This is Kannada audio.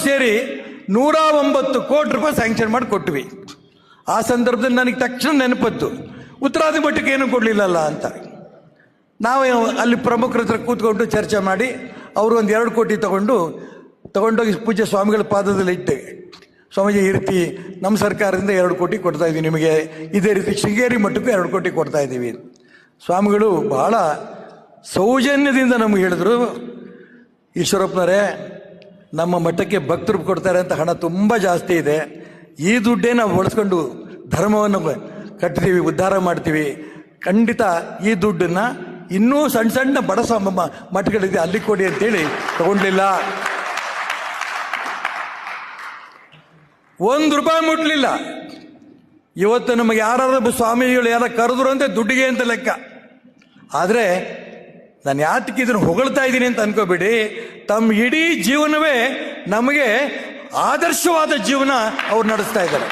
ಸೇರಿ 109 ಕೋಟಿ ರೂಪಾಯಿ ಸ್ಯಾಂಕ್ಷನ್ ಮಾಡಿ ಕೊಟ್ವಿ. ಆ ಸಂದರ್ಭದಲ್ಲಿ ನನಗೆ ತಕ್ಷಣ ನೆನಪತ್ತು, ಉತ್ತರಾದಿ ಮಟ್ಟಕ್ಕೆ ಏನೂ ಕೊಡಲಿಲ್ಲಲ್ಲ ಅಂತ. ನಾವು ಅಲ್ಲಿ ಪ್ರಮುಖರ ಹತ್ರ ಕೂತ್ಕೊಂಡು ಚರ್ಚೆ ಮಾಡಿ ಅವರು ಒಂದು 2 ಕೋಟಿ ತಗೊಂಡೋಗಿ ಪೂಜ್ಯ ಸ್ವಾಮಿಗಳ ಪಾದದಲ್ಲಿ ಇಟ್ಟೆ. ಸ್ವಾಮೀಜಿ ಈ ರೀತಿ ನಮ್ಮ ಸರ್ಕಾರದಿಂದ 2 ಕೋಟಿ ಕೊಡ್ತಾ ಇದ್ದೀವಿ ನಿಮಗೆ, ಇದೇ ರೀತಿ ಶೃಂಗೇರಿ ಮಟ್ಟಕ್ಕೂ 2 ಕೋಟಿ ಕೊಡ್ತಾ ಇದ್ದೀವಿ. ಸ್ವಾಮಿಗಳು ಬಹಳ ಸೌಜನ್ಯದಿಂದ ನಮ್ಗೆ ಹೇಳಿದ್ರು, ಈಶ್ವರಪ್ಪನವರೇ ನಮ್ಮ ಮಠಕ್ಕೆ ಭಕ್ತರು ಕೊಡ್ತಾರೆ ಅಂತ ಹಣ ತುಂಬ ಜಾಸ್ತಿ ಇದೆ, ಈ ದುಡ್ಡೇ ನಾವು ಬಳಸ್ಕೊಂಡು ಧರ್ಮವನ್ನು ಕಟ್ತೀವಿ, ಉದ್ಧಾರ ಮಾಡ್ತೀವಿ. ಖಂಡಿತ ಈ ದುಡ್ಡನ್ನು ಇನ್ನೂ ಸಣ್ಣ ಸಣ್ಣ ಬಡ ಮಠಗಳಿದೆ ಅಲ್ಲಿ ಕೊಡಿ ಅಂತೇಳಿ ತಗೊಂಡಿಲ್ಲ. 1 ರೂಪಾಯಿ ಮುಟ್ಲಿಲ್ಲ. ಇವತ್ತು ನಮಗೆ ಯಾರು ಸ್ವಾಮೀಜಿಗಳು ಯಾರ ಕರೆದ್ರು ಅಂತ ದುಡ್ಡಿಗೆ ಅಂತ ಲೆಕ್ಕ. ಆದರೆ ನಾನು ಯಾತಕ್ಕೆ ಇದನ್ನು ಹೊಗಳ್ತಾ ಇದ್ದೀನಿ ಅಂತ ಅನ್ಕೋಬೇಡಿ, ತಮ್ಮ ಇಡೀ ಜೀವನವೇ ನಮಗೆ ಆದರ್ಶವಾದ ಜೀವನ ಅವ್ರು ನಡೆಸ್ತಾ ಇದ್ದಾರೆ.